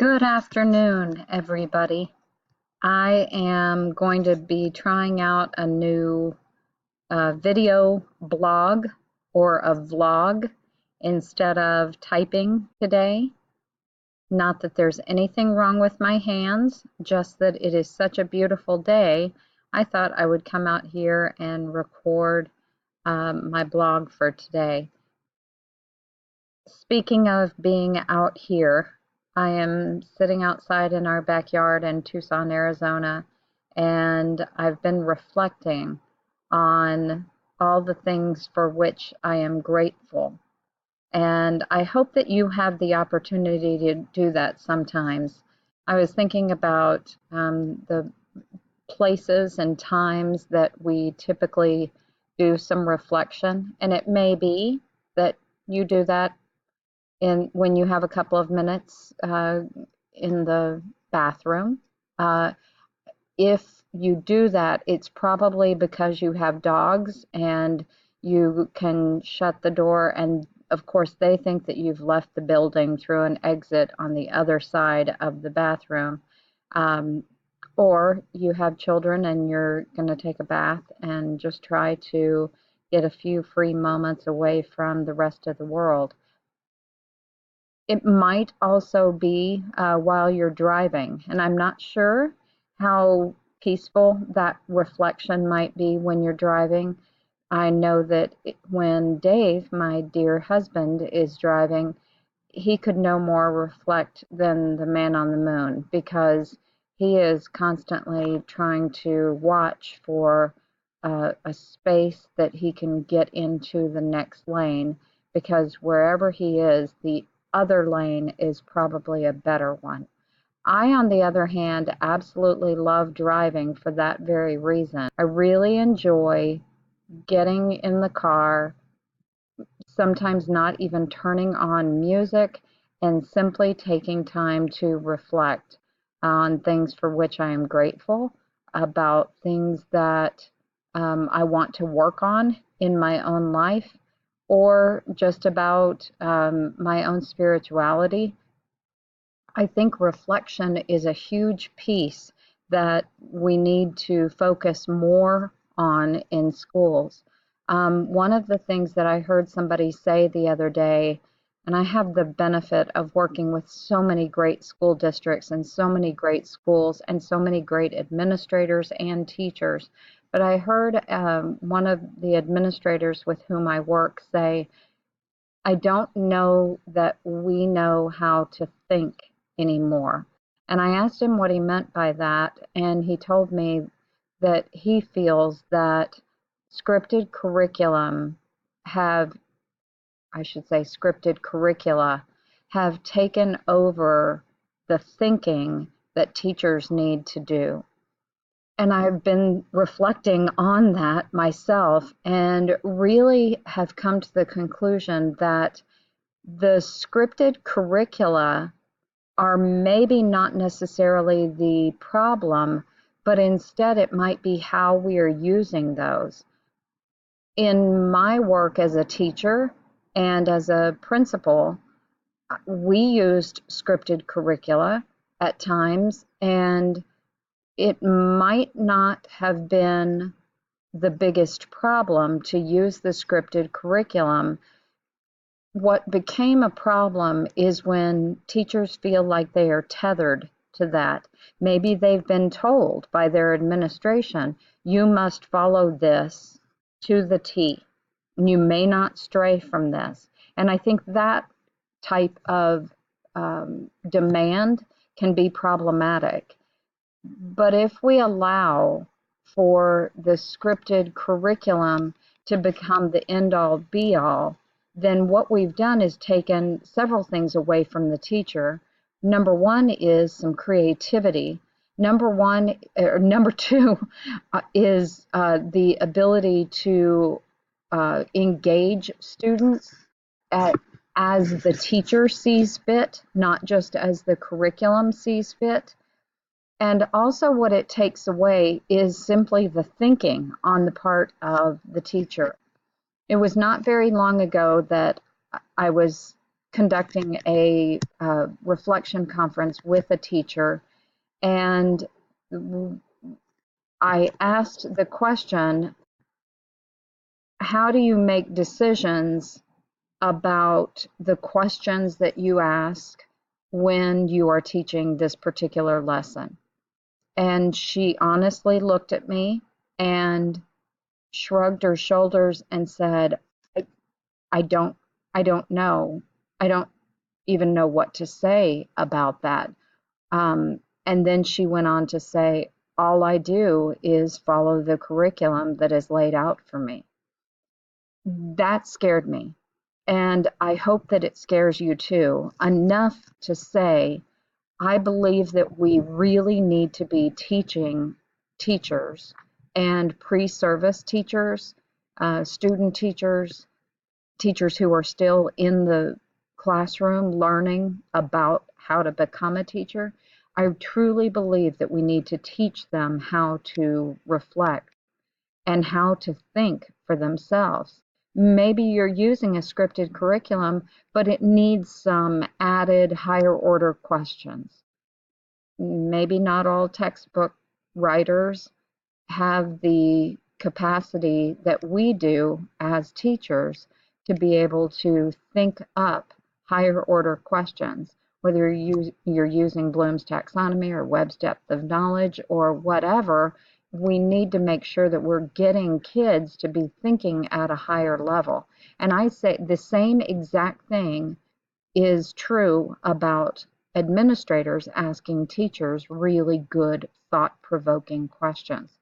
Good afternoon, everybody. I am going to be trying out a new video blog or a vlog instead of typing today. Not that there's anything wrong with my hands, just that it is such a beautiful day. I thought I would come out here and record my blog for today. Speaking of being out here, I am sitting outside in our backyard in Tucson, Arizona, and I've been reflecting on all the things for which I am grateful. And I hope that you have the opportunity to do that sometimes. I was thinking about the places and times that we typically do some reflection, and it may be that you do that when you have a couple of minutes in the bathroom. Uh, if you do that, it's probably because you have dogs and you can shut the door, and of course they think that you've left the building through an exit on the other side of the bathroom. Or you have children and you're going to take a bath and just try to get a few free moments away from the rest of the world. It might also be while you're driving, and I'm not sure how peaceful that reflection might be when you're driving. I know that when Dave, my dear husband, is driving, he could no more reflect than the man on the moon, because he is constantly trying to watch for a space that he can get into the next lane, because wherever he is, the other lane is probably a better one. I, on the other hand, absolutely love driving for that very reason. I really enjoy getting in the car, sometimes not even turning on music, and simply taking time to reflect on things for which I am grateful, about things that I want to work on in my own life, or just about my own spirituality. I think reflection is a huge piece that we need to focus more on in schools. One of the things that I heard somebody say the other day, and I have the benefit of working with so many great school districts and so many great schools and so many great administrators and teachers, but I heard one of the administrators with whom I work say, "I don't know that we know how to think anymore." And I asked him what he meant by that, and he told me that he feels that scripted curriculum have, I should say, scripted curricula have taken over the thinking that teachers need to do. And I've been reflecting on that myself and really have come to the conclusion that the scripted curricula are maybe not necessarily the problem, but instead it might be how we are using those. In my work as a teacher and as a principal, we used scripted curricula at times, and it might not have been the biggest problem to use the scripted curriculum. What became a problem is when teachers feel like they are tethered to that. Maybe they've been told by their administration, you must follow this to the T. You may not stray from this. And I think that type of demand can be problematic. But if we allow for the scripted curriculum to become the end-all be-all, then what we've done is taken several things away from the teacher. Number one is some creativity. Number two is the ability to engage students as the teacher sees fit, not just as the curriculum sees fit. And also what it takes away is simply the thinking on the part of the teacher. It was not very long ago that I was conducting a reflection conference with a teacher, and I asked the question, how do you make decisions about the questions that you ask when you are teaching this particular lesson? And she honestly looked at me and shrugged her shoulders and said, I, I don't I don't know. I don't even know what to say about that. And then she went on to say, all I do is follow the curriculum that is laid out for me. That scared me. And I hope that it scares you too, enough to say, I believe that we really need to be teaching teachers and pre-service teachers, student teachers, teachers who are still in the classroom learning about how to become a teacher. I truly believe that we need to teach them how to reflect and how to think for themselves. Maybe you're using a scripted curriculum, but it needs some added higher order questions. Maybe not all textbook writers have the capacity that we do as teachers to be able to think up higher order questions, whether you're using Bloom's taxonomy or Webb's depth of knowledge or whatever. We need to make sure that we're getting kids to be thinking at a higher level. And I say the same exact thing is true about administrators asking teachers really good, thought-provoking questions.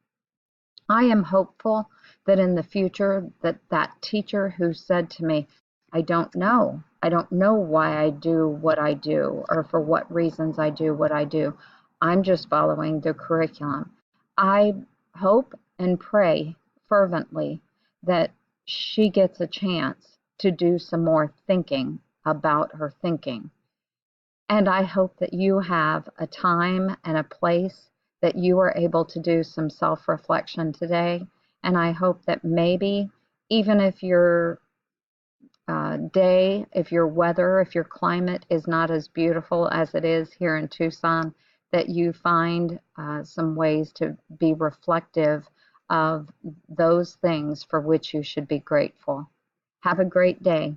I am hopeful that in the future that teacher who said to me, I don't know why I do what I do or for what reasons I do what I do. I'm just following the curriculum. I hope and pray fervently that she gets a chance to do some more thinking about her thinking. And I hope that you have a time and a place that you are able to do some self-reflection today. And I hope that maybe, even if your day, if your weather, if your climate is not as beautiful as it is here in Tucson, that you find some ways to be reflective of those things for which you should be grateful. Have a great day.